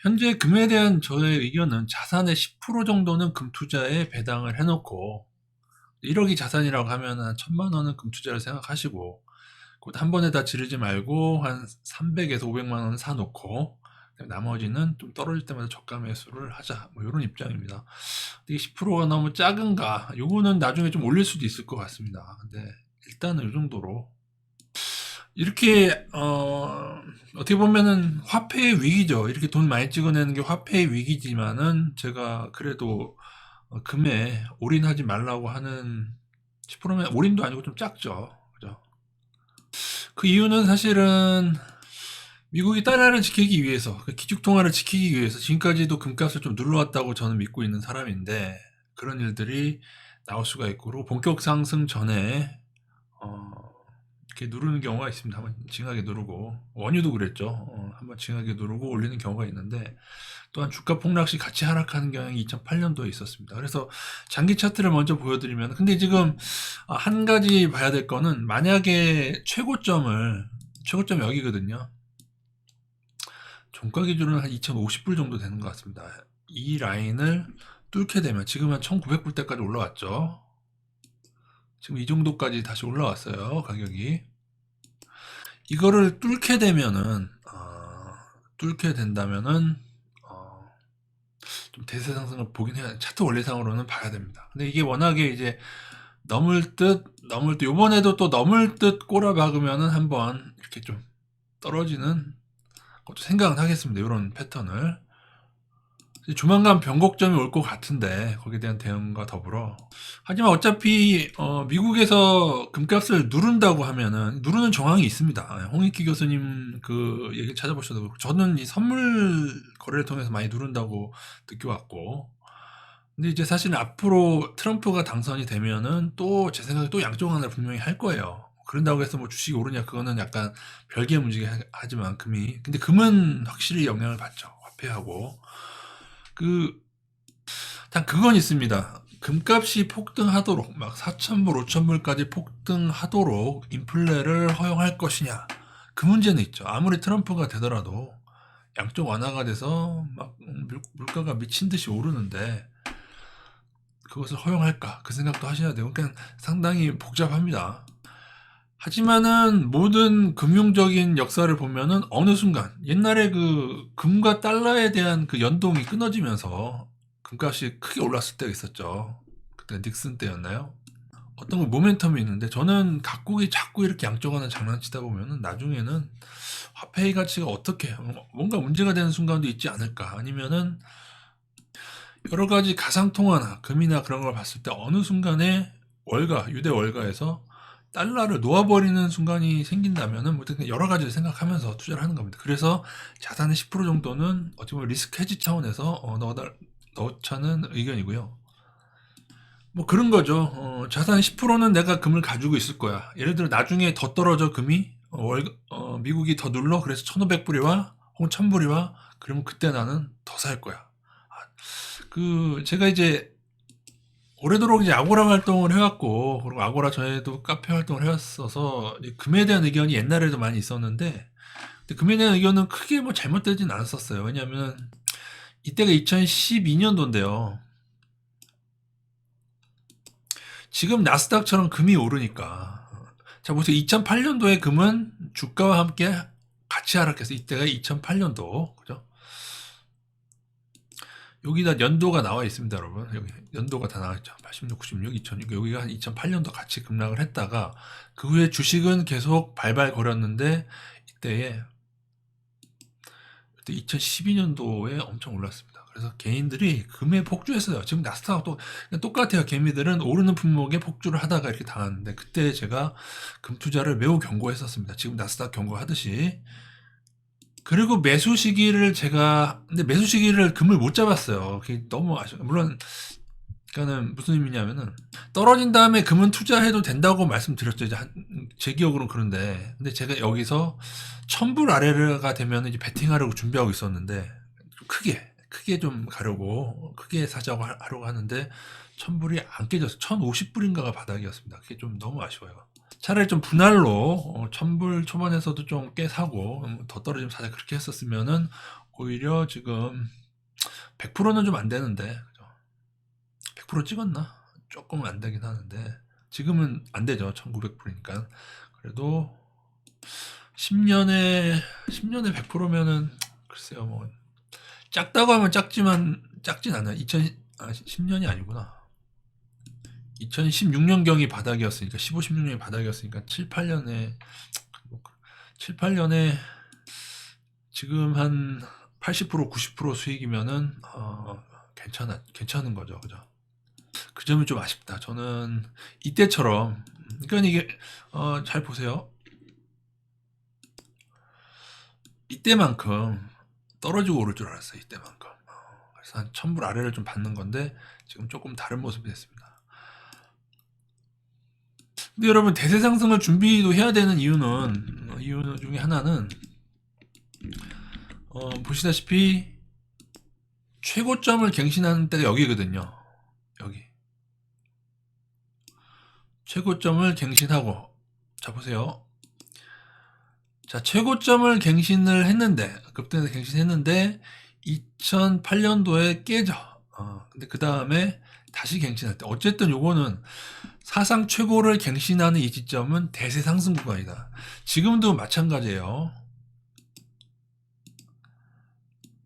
현재 금에 대한 저의 의견은 자산의 10% 정도는 금 투자에 배당을 해놓고 1억이 자산이라고 하면 한 1,000만 원은 금 투자를 생각하시고 곧 한 번에 다 지르지 말고 한 300에서 500만 원 사놓고 나머지는 좀 떨어질 때마다 저가 매수를 하자 뭐 이런 입장입니다. 이게 10%가 너무 작은가? 요거는 나중에 좀 올릴 수도 있을 것 같습니다. 근데 일단은 이 정도로 이렇게 어떻게 보면은 화폐의 위기죠. 이렇게 돈 많이 찍어내는 게 화폐의 위기지만은 제가 그래도 금에 올인하지 말라고 하는 10%면 올인도 아니고 좀 작죠. 그죠? 그 이유는 사실은 미국이 달러를 지키기 위해서, 그 기축통화를 지키기 위해서 지금까지도 금값을 좀 눌러왔다고 저는 믿고 있는 사람인데 그런 일들이 나올 수가 있고 그리고 본격 상승 전에 어, 이렇게 누르는 경우가 있습니다. 한번 징하게 누르고 원유도 그랬죠. 한번 징하게 누르고 올리는 경우가 있는데 또한 주가 폭락 시 같이 하락하는 경향이 2008년도에 있었습니다. 그래서 장기 차트를 먼저 보여드리면 근데 지금 한 가지 봐야 될 거는 만약에 최고점이 여기거든요. 종가 기준은 한 2,050불 정도 되는 것 같습니다. 이 라인을 뚫게 되면 지금 한 1,900불대까지 올라왔죠. 지금 이 정도까지 다시 올라왔어요. 가격이. 이거를 뚫게 된다면은 좀 대세 상승을 보긴 해야 차트 원리상으로는 봐야 됩니다. 근데 이게 워낙에 이제 넘을 듯 요번에도 또 넘을 듯 꼬라박으면은 한번 이렇게 좀 떨어지는 것도 생각은 하겠습니다. 이런 패턴을. 조만간 변곡점이 올 것 같은데 거기에 대한 대응과 더불어 하지만 어차피 미국에서 금값을 누른다고 하면은 누르는 정황이 있습니다. 홍익기 교수님 그 얘기 찾아보셔도 그렇고 저는 이 선물 거래를 통해서 많이 누른다고 느껴왔고 근데 이제 사실은 앞으로 트럼프가 당선이 되면은 또 제 생각에 또 양쪽 하나를 분명히 할 거예요. 그런다고 해서 뭐 주식이 오르냐 그거는 약간 별개의 문제긴 하지만 근데 금은 확실히 영향을 받죠. 화폐하고 그, 단 그건 있습니다. 금값이 폭등하도록, 막 4,000불, 5,000불까지 폭등하도록 인플레를 허용할 것이냐. 그 문제는 있죠. 아무리 트럼프가 되더라도 양쪽 완화가 돼서 막 물가가 미친 듯이 오르는데 그것을 허용할까? 그 생각도 하셔야 되고, 그러니까 상당히 복잡합니다. 하지만은 모든 금융적인 역사를 보면은 어느 순간 옛날에 그 금과 달러에 대한 그 연동이 끊어지면서 금값이 크게 올랐을 때가 있었죠. 그때 닉슨 때였나요? 어떤 거 모멘텀이 있는데 저는 각국이 자꾸 이렇게 양쪽 하나 장난치다 보면은 나중에는 화폐의 가치가 어떻게 뭔가 문제가 되는 순간도 있지 않을까 아니면은 여러 가지 가상통화나 금이나 그런 걸 봤을 때 어느 순간에 유대 월가에서 달러를 놓아버리는 순간이 생긴다면은 뭐 여러 가지를 생각하면서 투자를 하는 겁니다. 그래서 자산의 10% 정도는 어찌 보면 리스크 해지 차원에서 넣자는 의견이고요. 뭐 그런 거죠. 자산 10%는 내가 금을 가지고 있을 거야. 예를 들어 나중에 더 떨어져 금이 미국이 더 눌러 그래서 1,500불이와 혹은 1,000불이와 그러면 그때 나는 더 살 거야. 제가 이제 오래도록 이제 아고라 활동을 해왔고, 그리고 아고라 전에도 카페 활동을 해왔어서, 금에 대한 의견이 옛날에도 많이 있었는데, 근데 금에 대한 의견은 크게 뭐 잘못되진 않았었어요. 왜냐면, 이때가 2012년도인데요. 지금 나스닥처럼 금이 오르니까. 자, 보세요. 2008년도에 금은 주가와 함께 같이 하락해서, 이때가 2008년도, 그죠? 여기다 연도가 나와 있습니다, 여러분. 여기 연도가 다 나와 있죠. 86, 96, 2006. 여기가 한 2008년도 같이 급락을 했다가 그 후에 주식은 계속 발발거렸는데 이때 2012년도에 엄청 올랐습니다. 그래서 개인들이 금에 폭주했어요. 지금 나스닥도 똑같아요. 개미들은 오르는 품목에 폭주를 하다가 이렇게 당하는데 그때 제가 금 투자를 매우 경고했었습니다. 지금 나스닥 경고하듯이. 그리고 근데 매수 시기를 금을 못 잡았어요. 그게 너무 아쉬워. 물론, 그러니까는 무슨 의미냐면은, 떨어진 다음에 금은 투자해도 된다고 말씀드렸죠. 이제 제 기억으로는 그런데. 근데 제가 여기서 1,000불 아래가 되면 이제 베팅하려고 준비하고 있었는데, 크게 좀 가려고, 크게 사자고 하려고 하는데, 1,000불이 안 깨졌어요. 1,050불인가가 바닥이었습니다. 그게 좀 너무 아쉬워요. 차라리 좀 분할로 1,000불 초반에서도 좀 꽤 사고 더 떨어지면 사자 그렇게 했었으면은 오히려 지금 100%는 좀 안 되는데, 100% 찍었나? 조금은 안 되긴 하는데, 지금은 안 되죠. 1900%니까. 그래도 10년에 100%면은 글쎄요, 뭐 작다고 하면 작지만 작진 않아요. 10년이 아니구나. 2016년경이 바닥이었으니까 15, 16년이 바닥이었으니까 7, 8년에 지금 한 80%, 90% 수익이면은 괜찮은 거죠, 그죠? 그 점이 좀 아쉽다. 저는 이때처럼, 그러니까 이게 잘 보세요. 이때만큼 떨어지고 오를 줄 알았어요. 이때만큼. 그래서 한 1000불 아래를 좀 받는 건데 지금 조금 다른 모습이 됐습니다. 근데 여러분, 대세 상승을 준비도 해야 되는 이유 중에 하나는 보시다시피 최고점을 갱신하는 때가 여기거든요. 여기 최고점을 갱신하고, 자 보세요. 자, 최고점을 갱신을 했는데, 급등해서 갱신했는데 2008년도에 깨져. 근데 그 다음에 다시 갱신할 때, 어쨌든 요거는 사상 최고를 갱신하는 이 지점은 대세 상승 구간이다. 지금도 마찬가지예요.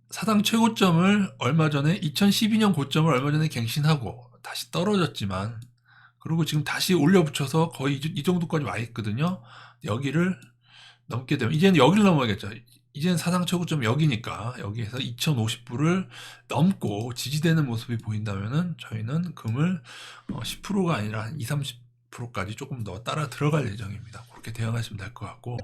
사상 최고점을 얼마 전에 2012년 고점을 얼마 전에 갱신하고 다시 떨어졌지만, 그리고 지금 다시 올려붙여서 거의 이 정도까지 와 있거든요. 여기를 넘게 되면 이제는 여기를 넘어야겠죠. 이제는 사상 최고점 여기니까 여기에서 2050불을 넘고 지지되는 모습이 보인다면은 저희는 금을 10%가 아니라 한 20, 30%까지 조금 더 따라 들어갈 예정입니다. 그렇게 대응하시면 될 것 같고,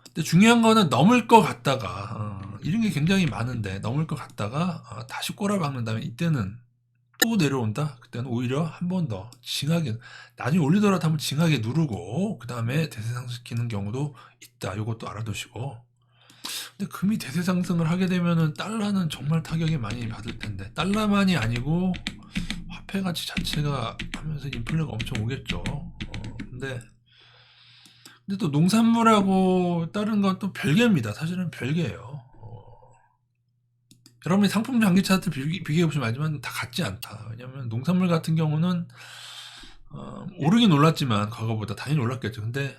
근데 중요한 거는 넘을 것 같다가 이런 게 굉장히 많은데, 넘을 것 같다가 다시 꼬라박는다면 이때는 또 내려온다. 그때는 오히려 한 번 더 징하게, 나중에 올리더라도 한번 징하게 누르고 그 다음에 대세 상승시키는 경우도 있다. 이것도 알아두시고. 근데 금이 대세 상승을 하게 되면은 달러는 정말 타격이 많이 받을 텐데, 달러만이 아니고 화폐 가치 자체가 하면서 인플레가 엄청 오겠죠. 근데 또 농산물하고 다른 건 또 별개입니다. 사실은 별개예요. 여러분이 상품 장기 차트 비교해 보시면 알지만 다 같지 않다. 왜냐면 농산물 같은 경우는 오르긴 올랐지만 과거보다 당연히 올랐겠죠. 근데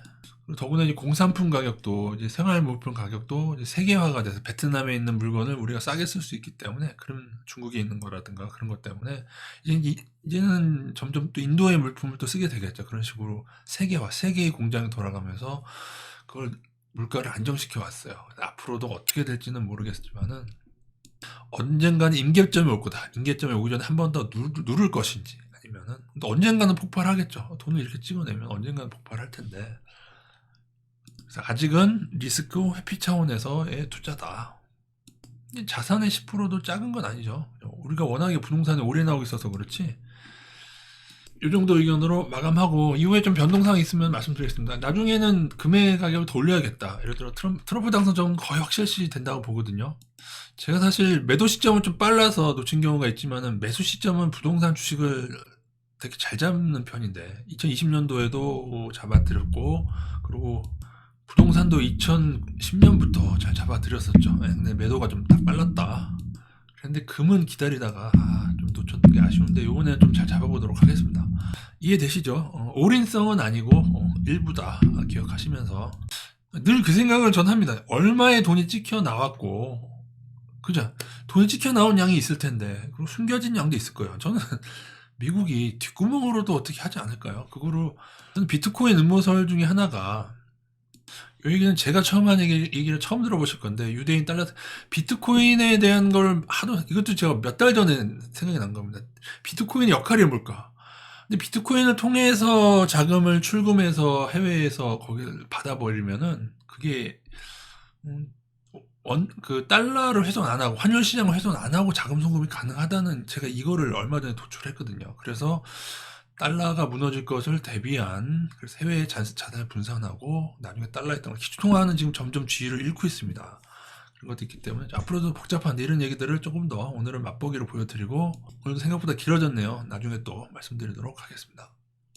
더구나 이제 공산품 가격도, 이제 생활물품 가격도 이제 세계화가 돼서 베트남에 있는 물건을 우리가 싸게 쓸 수 있기 때문에, 그런 중국에 있는 거라든가 그런 것 때문에 이제는 점점 또 인도의 물품을 또 쓰게 되겠죠. 그런 식으로 세계화, 세계의 공장이 돌아가면서 그걸 물가를 안정시켜 왔어요. 앞으로도 어떻게 될지는 모르겠지만은 언젠가는 임계점이 올 거다. 임계점이 오기 전에 한 번 더 누를 것인지, 아니면은 언젠가는 폭발하겠죠. 돈을 이렇게 찍어내면 언젠가는 폭발할 텐데, 그래서 아직은 리스크 회피 차원에서의 투자다. 자산의 10%도 작은 건 아니죠. 우리가 워낙에 부동산에 오래 나오고 있어서 그렇지. 이 정도 의견으로 마감하고, 이후에 좀 변동사항이 있으면 말씀드리겠습니다. 나중에는 금의 가격을 더 올려야겠다. 예를 들어 트럼프 당선 전 거의 확실시 된다고 보거든요. 제가 사실 매도 시점은 좀 빨라서 놓친 경우가 있지만은, 매수 시점은 부동산 주식을 되게 잘 잡는 편인데 2020년도에도 잡아드렸고, 그리고 부동산도 2010년부터 잘 잡아드렸었죠. 근데 매도가 좀 딱 빨랐다. 그런데 금은 기다리다가 좀 놓쳤던 게 아쉬운데, 요번에는 좀 잘 잡아보도록 하겠습니다. 이해되시죠? 올인성은 아니고 일부다 기억하시면서, 늘 그 생각을 전 합니다. 얼마의 돈이 찍혀 나왔고, 그죠? 돈이 찍혀 나온 양이 있을 텐데, 그리고 숨겨진 양도 있을 거예요. 저는 미국이 뒷구멍으로도 어떻게 하지 않을까요? 그거로, 저는 비트코인 음모설 중에 하나가, 이 얘기는 제가 처음 한 얘기를 처음 들어보실 건데, 유대인 달러, 비트코인에 대한 걸 하도, 이것도 제가 몇 달 전에 생각이 난 겁니다. 비트코인의 역할이 뭘까? 근데 비트코인을 통해서 자금을 출금해서 해외에서 거기를 받아버리면은, 그게, 그 달러를 훼손 안 하고, 환율 시장을 훼손 안 하고 자금 송금이 가능하다는, 제가 이거를 얼마 전에 도출했거든요. 그래서 달러가 무너질 것을 대비한, 그래서 해외에 자산을 분산하고 나중에 달러에 있던 기축통화는 지금 점점 지위를 잃고 있습니다. 그런 것도 있기 때문에 앞으로도 복잡한데, 이런 얘기들을 조금 더 오늘은 맛보기로 보여드리고, 오늘도 생각보다 길어졌네요. 나중에 또 말씀드리도록 하겠습니다.